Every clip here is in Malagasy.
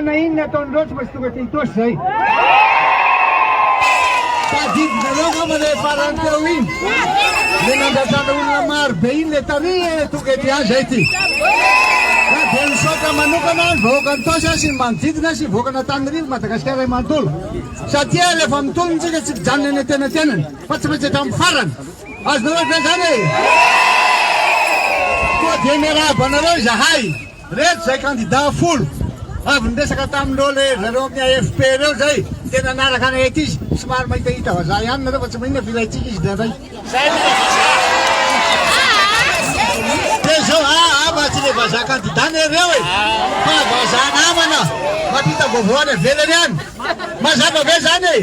Na inna ton rots mas tu kati tos sai. Tadi naloga male parante win. Lena da sana ulamar bein le tani tu kati a jaiti. Na denso ka manuka nan vokan tosa sin mantit na si vokan tanri Madagascar ai mantul. Satia le famtul nje ke janne ne tenen. Patse tam faran. Az no na jane. Ko demera banalo jahai. Red sai candidat full. Având să cătam dole, rămâne FPR zai, de na nara care etici, smart mai tăita, zai am nădă să mâine filetici de dai. Deci bațile baza candidat ne rău. Pa baza namana. Mapita govoane velerian. Maza no vezane.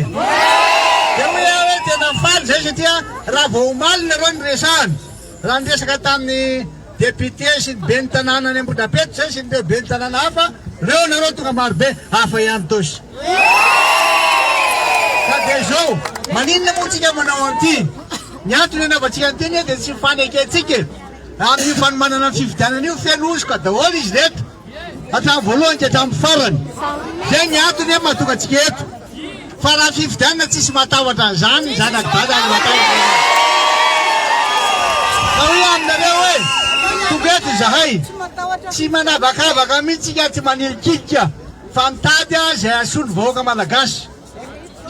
Eu ia te na fan să știa ravomal ne ron resan. Rande să cătam ni deputiești bentanana ne Budapest, să de bentanana apa. Rău nărotul că marbe, afa i-am toși. Ca de jou, manin ne muțigă mână onti. Niatule ne vățigă întâine de zi fane chețiche. Am niu fan mână na 50 ani, niu fenușcă, de all is dead. Ata volonte tam faran. Je niatule mă tu cățichet. Fara 50 ani ți se matau tanzani, zana pada ni matau. Kau am de rewe. Tu găti zahai. Si mana baka mițiga ți manil kikya. Fantadia je sun voga malagas.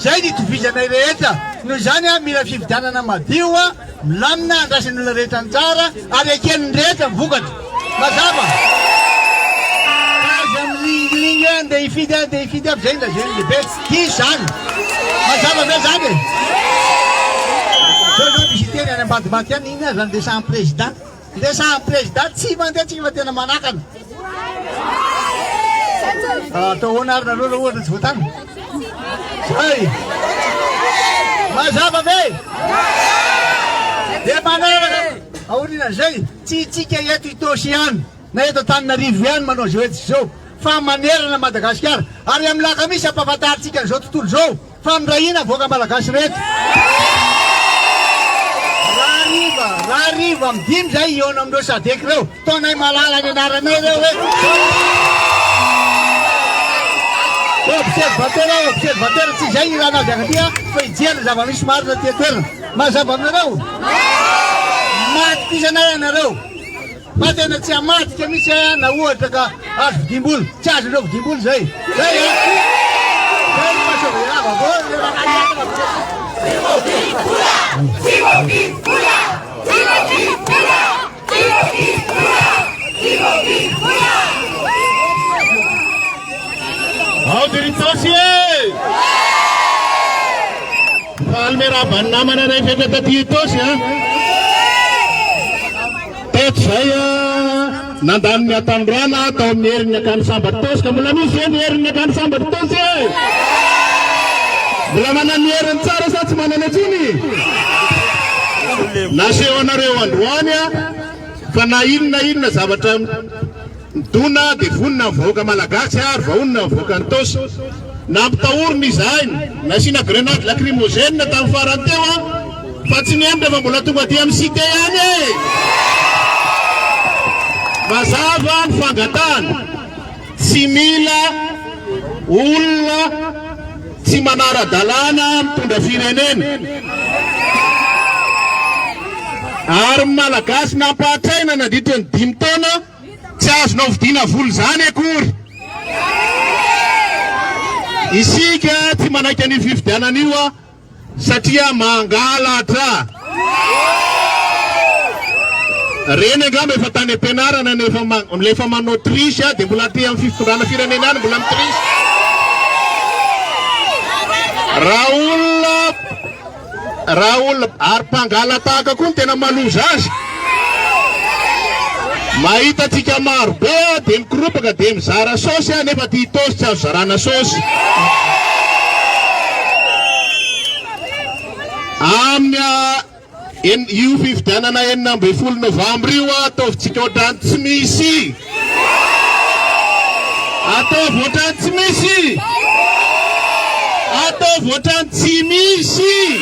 Jadi tu bija na reta. Nu jania mira 50 ani na madiwa. Lamna dasi nu retan cara. Are ken reta vugat. Mazaba. Jam linglingan de ifida jenda jenda bet. Kisan. Mazaba bezade. So jo bisiteria na batmatian ina ran de sam president. Desa president si mande ci vate na manakan. To onar na ro sultan. Hai. Mazaba be. De mana aurina jai ci ke yetu toshian. Na yeto tan na rivian mano joet so. Fa manera na Madagascar. Are am la camisa pa vatar ci ke jot tul zo. Fam raina voga Madagascar ret. Rariva, dim jai eu n-am dus să te creu. Tot n-ai malala de nara mereu. Observator, ți jai la na de gândea, păi țel za va mișmar de teter. Ma za va mereu. Mat ti za na rău. Mate na ția mat, că mi se na uătă ca aș dimbul. Ce aș rău dimbul jai. Jai. Jai mă să ia, bă, Autoritosie! Palmera banna mana naik fekata tietos ya. Tet saya nandannya tandrana atau mirnya kan sambatos kamulami mirnya kan sambatos ya. Belamana miren cara saat mana na sini. Nasi onarewan duanya kana inna sabatam tuna di funna voga Madagascar funna vokantos nam taur misain nasi na grenat lacrimogen na tanfarantewa patsinem de mamulatu batiam sikayane masavan fagatan simila ulla simanara dalana tunda firenen Ary malagasy nampahatraina nandritra ny 5 taona tsy azonao vidiana vola zany akory. Isika tsy manaiky ny fifidianana io satria mangalatra. Reny angamba efa tany ampianarana nefa manao trisy dia mbola aty amin'ny fitondrana firenena mbola mitrisy. Raha olona ary mpangala tahaka koa tena maloza azy. Mahita tsika maro be dia mikoropaka dia mizara sosy nefa ty tosy tsy azo zarana sosy. Amin'ny io fifidianana 9 Novambra io ataovitsika ohatrany tsy misy. Ataovy ohatrany tsy misy. Ataovy ohatrany tsy misy.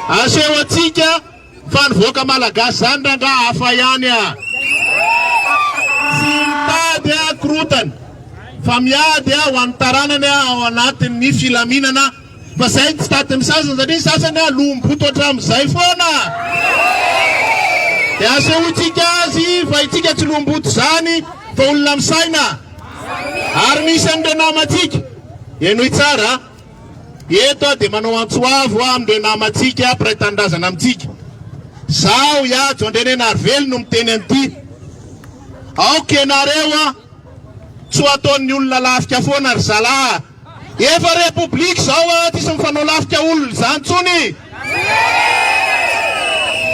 Aseho atsika fa nivoaka malagasy zany ranga hafa ihany tsy mitady korotana fa miady ho an'ny taranany ao anatin'ny filaminana. Fa zay tsy taty misasany satria sasany lomboto hatramin'izay foana. Dia asehotsika azy fa itsika tsy lomboto zany fa olona misaina. Ary misy an'ireo namatsika enoy tsara eto dia manao antsoavo amin'ireo namatsika mpiray tanindrazana amintsika. Zao Jondreny Narvely no miteny an'ity. Aoka ianareo tsy ho ataon'ny olona lafika foana ry zalahy. Efa republika zao tsy mifanao lafika olona zany tsony.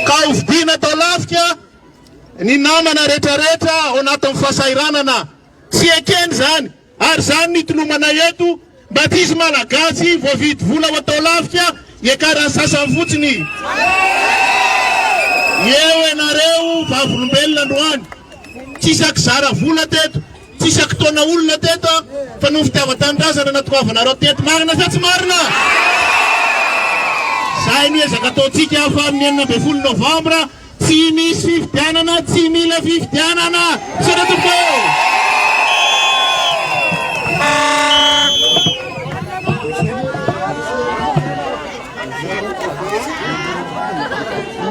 Ka hovidiana atao lafika ny namana rehetrarehetra ao anatin'ny fahasahiranana. Tsy ekeny zany. Ary zany nitolomana eto mba tsy hisy malagasy voavidy vola ho atao lafika iakaran'ny sasany fotsiny. Eo ianareo vavolombelona androany. Tsy isaky zara vola teto. Tsy isaky taona olona teto fa no fitiavan-tanindrazana natokovanareo teto. Marina sa tsy marina? Zay no ezaka ataontsika fa amin'ny 9 Novambra tsy misy fifidianana, tsy mila fifidianana. Sara tompo.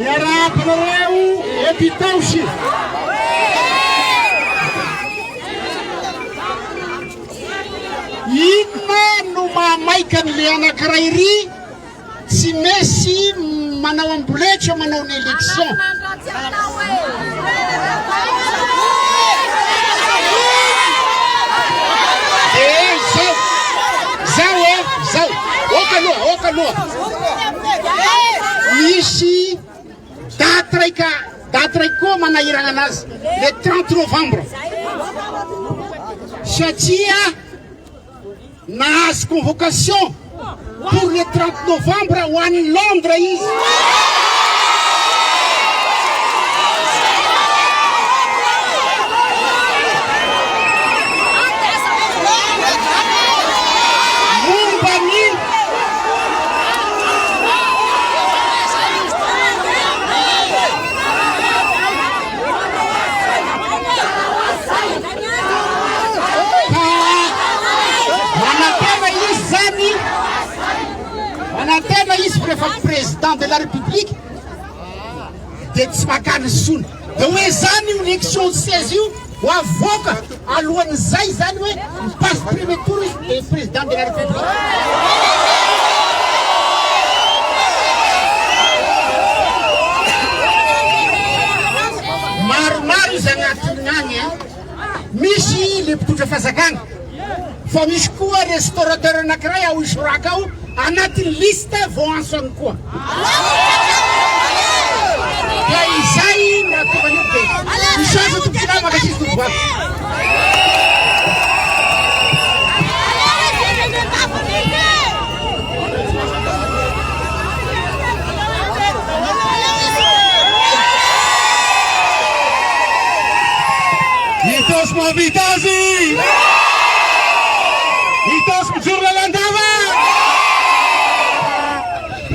Miarakanareo epitaosy. Inona no mahamaika an'le anankiray ry tsy mesy manao amboletra manao ny élection. Zao oka aloha misy daty raiky koa manahirana anazy le 30 Novembre satria nahazo convocation pour le 30 Novembre ho an'ny Londres izy. Tena izy président de la République dia tsy makany sony dia hoe zany io élection 16 io ho avoaka alohan'izay zany hoe mipasse premier tour le président de la République. Maromaro izy agnatiny agny misy le mpitondra fahazakana fa misy koa restaurateur anankiray ao Isoraka ao anatin'ny liste vao ansony koa. Ka izay nahatonga be isaza tompona makasisy tombovato. Hitos mavitazy! Hitos mijoro lalandava!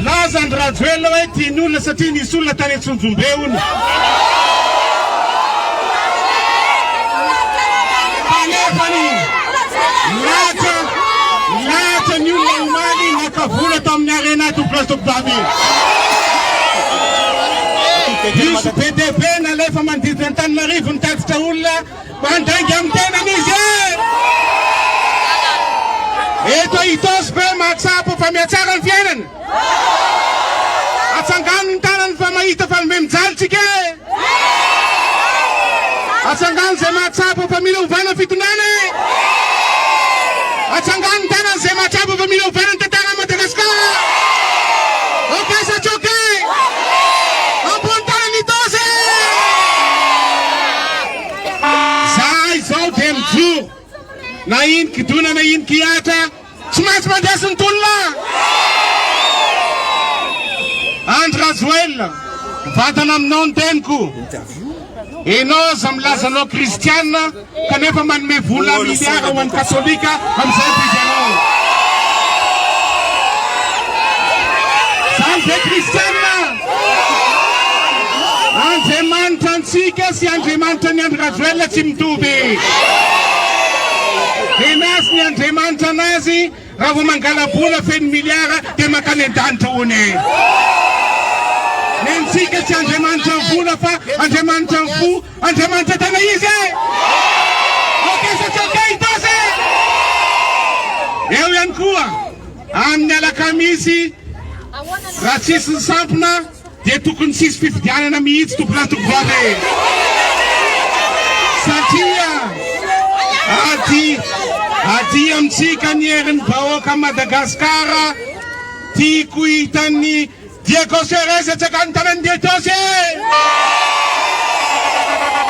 Lazany Rajoelina hoe tiany olona satria nisy olona tany Antsonjombe hono. Kanefany latra ny olona omaly nakavola tamin'ny arena to place to Baby. Izy BDP nalefa manodidina Antananarivo nitatitra olona mandrainga amin'ny tenany izy eto Itosy be mahatsapa fa mihatsara ny fiainany atsangano ny tanany fa mahita fa mijalytsika atsangano zay mahatsapa fa mila ovana fitondrana atsangano ny tanany zay mahatsapa fa mila ovana ny tantara Madagasikara okasa tsoke ambony tanany Itosy zay zao de mijoro na iny kidona na iny kiatra tsy maintsy mandesa ny tolona Andry Rajoelina vatana aminao ny teniko enao za milazanao kristianina kanefa manome vola miliara ho an'ny katolika amin'izay fidianao zany be kristianina Andriamanitra antsika sy Andriamanitra ny Andry Rajoelina tsy mitovy Enas ny Andriamanitra anazy raha vao mangala vola feno miliara dia makany an-danitra hony nentsika tsy Andriamanitra ny vola fa Andriamanitra ny fo Andriamanitra tena izy okesa tsoke Itosy eo ihany koa amin'ny alakamisy raha tsisy ny sampona dia tokony tsisy fifidianana mihitsy tompona tokovavy satria ady amintsika ny herin'ny vahoaka Madagasikara tiako hitan'ny Diego Sereza tsakany tanany Itosy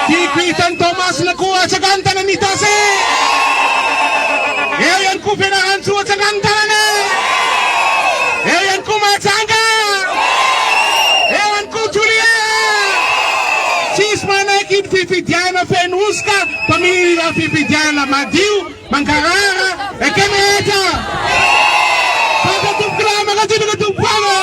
tiako hitan'ny Thomas Nakoa tsakany tanany Itosy eo ihany koa Fianaratsoa tsakany tanany eo ihany koa Mahajanga eo ihany koa Julia tsisy manaiky ny fifidiana feno osika fa mila fifidiana madio mankarara ekemeheta fakatombokola makatsinoka tombokoana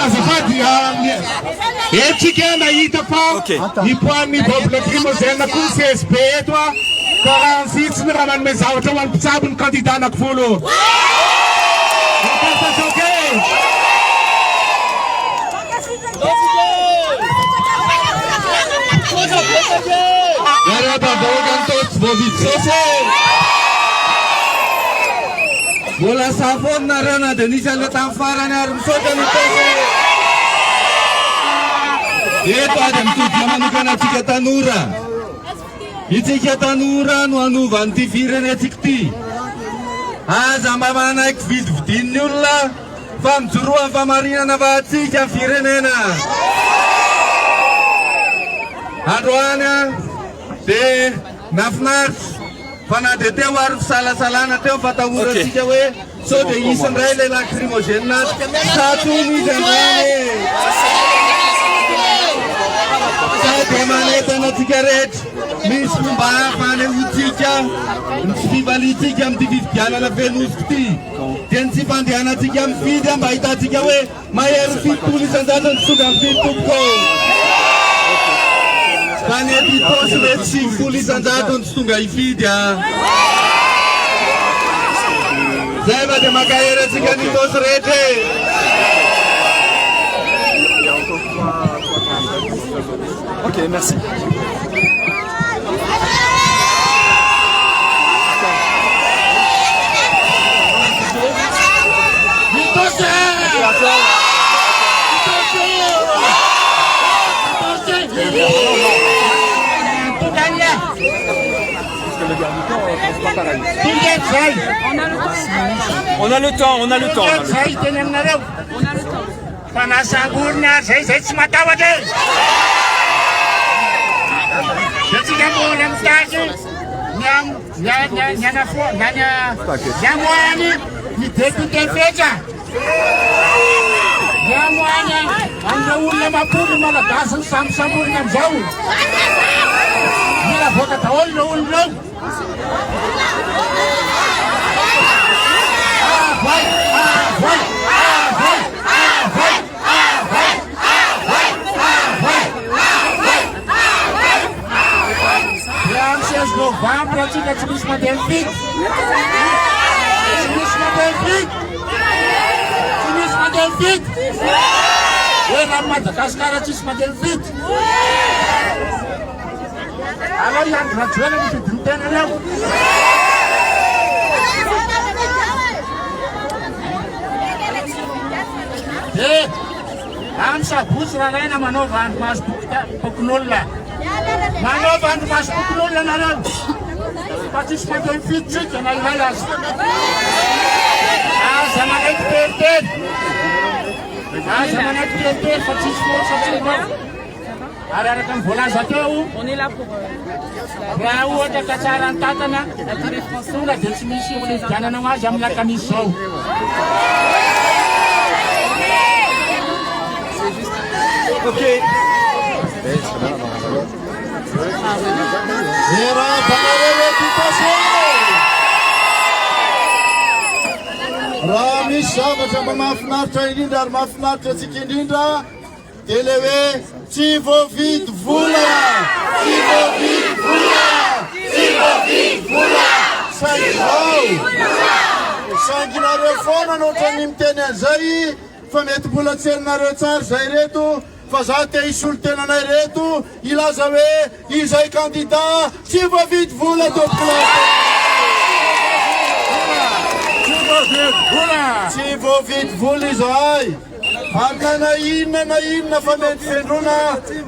azafady etsika nahita fa nipoan'ny peuple lacrymogène koa CSP eto ka raha ansitsiny raha manome zavatra ho an'ny mpitsabo ny candidat anankifolo Bola sapon narana Denisa letang farana rumsoda Itosy eto ady mitodika manokana atsika tanora itsika tanora no anovan'ny ty firenetsika ty aza mba manaiky vidividin'ny olona fa mijoroan'ny famarinana fa atsika ny firenena androany dia nafinaritra fa na dia teo ary fisalasalana teo fatahorantsika hoe sao dia isindray ilay lacrymogène satony izy andray sady manetana atsika rehetra misy fomba hafa anehotsika ny tsy fivalitsika amin'ny ty fifidianana fenosiko ty dia ny tsy fandehanantsika mifidy mba ahitatsika hoe mahery fitolo isan-jato ny tonga amin'ny fidy tompoko fa ny eto Itosy hoe tsy folo isan-jato ny tsy tonga hifidy zay mba dia makahery atsika ny Itosy rehetra Ok, merci. On a le temps, on a le temps. Panasangurnya saya semata-mata. Jadi kamu yang tadi yang ini ditekan beja. Yang mana anda ulama pun malah dasar sam-samur yang jauh. Bila foto tahun lo. novambra atsika tsy misy mandeha mifidy. Tsy misy mandeha mifidy. Tsy misy mandeha mifidy. Hoe raha Madagasikara tsisy mandeha mifidy. Alors Iandro Rajoelina nifidiny tena reo. Amin'ny sabotsy raha raina manaova andro maso bokon'olona. Manaova andro maso bokon'olona nareo. Fa tsisy mandeha mifidy tsika na iray azy. Aza manaiky teritely. Aza manaiky teritely fa tsisy forsa tsika. Ary araka ny voalaza teo, raha ohatra ka tsara ny tatana, tonga dia tsy misy olona hividianana azy amin'ny lakamisy izao. Okay. Raha misy zavatra mba mahafinaritra indrindra ary mahafinaritra antsika indrindra dia ilay hoe tsy voavidy vola, tsy voavidy vola, tsy voavidy vola. Saingy izao, sainginareo foana nohatra ny miteny an'izay fa mety mbola tsy herinareo tsara izay reto. Fa za te hisolo tenanay reto ilaza hoe izay candidat tsy voavidy vola tompoko. Tsy voavidy vola izay. Aka na inona fa mety fendrona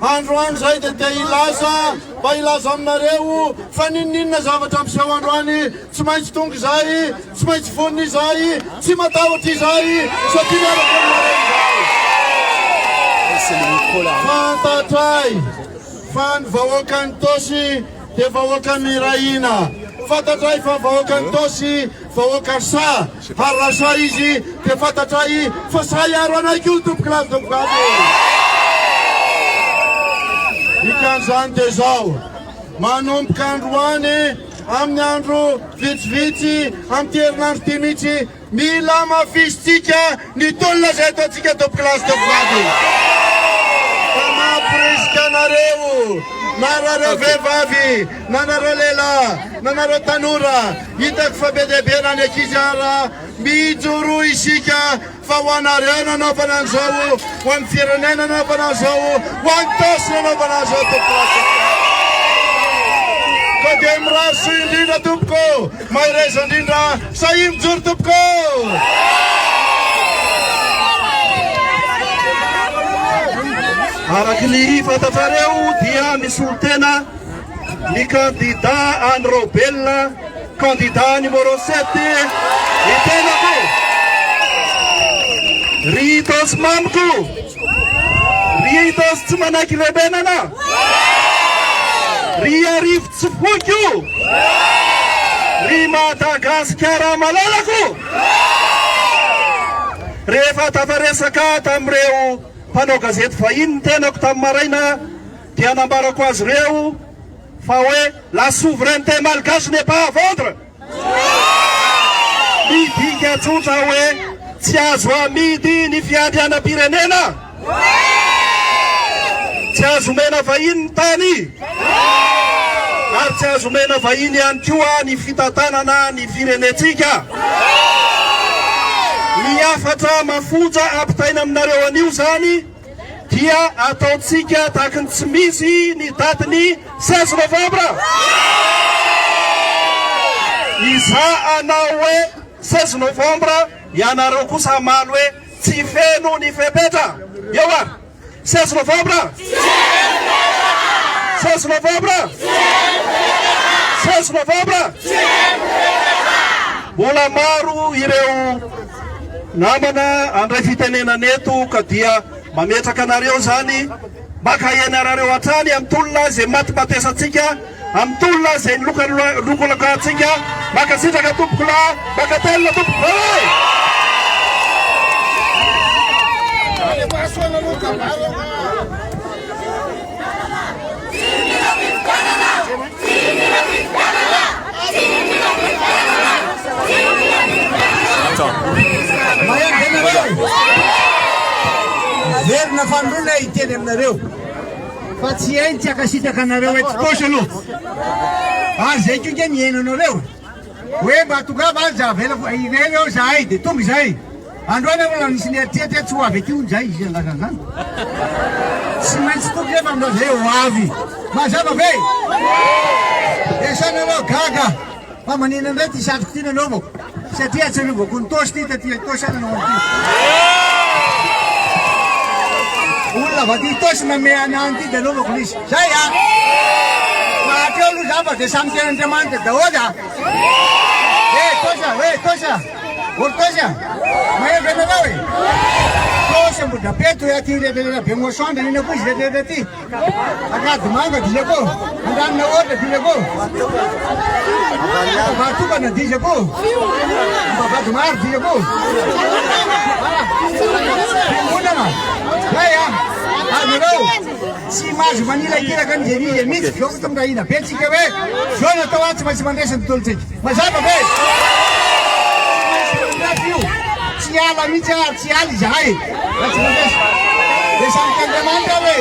androany zay dia te ilaza mba ilaza aminareo fa ninninona zavatra ampiseho androany tsy maintsy tonga izay, tsy maintsy vonina izay, tsy matahotra izay satria miaraka aminareo izay. Fantatray fa ny vahoaka ny Tosy dia vahoaka mirahina. Fantatray fa vahoaka ny Tosy vahoaka sa ary raha sa izy dia fantatray fa sa iaro anaiky io tompokilazy tompokady. Ikan'izany dia zao manomboka androany amin'ny andro vitsivitsy amin'ny herinandro ty mihitsy mila mafisitsika ny tolona zay ataontsika tompokilazy tompokady. Mampirisika anareo na nareo vehivavy na nareo lehilahy na nareo tanora hitako fa be dia be na ny ankizy ara mijoro isika fa ho anareo nanaovana an'izao, ho amin'ny firenena nanaovana an'izao, ho an'ny Tosy nanaovana an'izao tompoko. Ka dia mirarso indrindra tompoko, mahereza indrindra sahy mijoro tompoko. Araky ny fantatrareo dia misolo tena ny candidat Anne Robel, candidat numéro 7 ny tenako Ritos mamiko, Ritos tsy manaiky lebenana, ry arivo tsy foko, ry Madagasikara malalako. Rehefa tafaresaka tamin'ireo mpanao gazety vahiny tenako tamin'ny maraina dia nambarako azy ireo fa hoe la souveraineté malgache n'est pas à vendre. Midika tsotra hoe tsy azo amidy ny fiandrianam-pirenena, tsy azo mena vahiny ny tany, ary tsy azo mena vahiny ihany koa ny fitantanana ny firenetsika. Ny afatra mafonja ampitaina aminareo anio zany dia ataontsika tahaka ny tsy misy ny datiny 16 novambra. Iza anao hoe 16 novambra, ianareo kosa maly hoe tsy feno ny fepetra. Eo a 16 novambra, 16 novambra, 16 novambra. Mbola maro ireo namana andray fitenenana eto ka dia mametraka anareo zany maka ianareo hatrany amin'ny tolona zay matimatesantsika, amin'ny tolona zay lokolokantsika. Maka sitraka tompoko lahy, maka telona tompoko lahy. Verina fandrona iteny aminareo fa tsy hainy tsy akasitraka anareo eto Tosy aloha. Zay kika miainanao reo hoe mba tonga va zavela ireny eo zahay de tonga zay androany aloha nisy nieritreritry tsy ho avy akio zay izy angasany zany tsy maintsy tonga rehefa aminao zay ho avy mazava ve esananao gaga fa manina indray ty satroko ty nanaovako satria tsy anaovako ny tosy ty taty tosy ananao ty olona va ty tosy name anany ty de anaovako nisy zay a mahatreo aloha za fa de samy tean'Andriamanitra daholo a tosy Tosha, maya gana daw eh. Tosha mo dapat tu ya tiada ada pengosan dan ini pun sudah ada ti. Agak demang di jago, anda nawar di jago. Batu kan di jago, bapak demar di jago. Mana mana? Saya, anu si mas Manila kira kan jadi mix. Kau tu dah ina, pensi kewe. Jono tawat macam mana sentul sih. Masa apa? Siapa bicara siapa jahit, macam mana? Desakan zaman kami.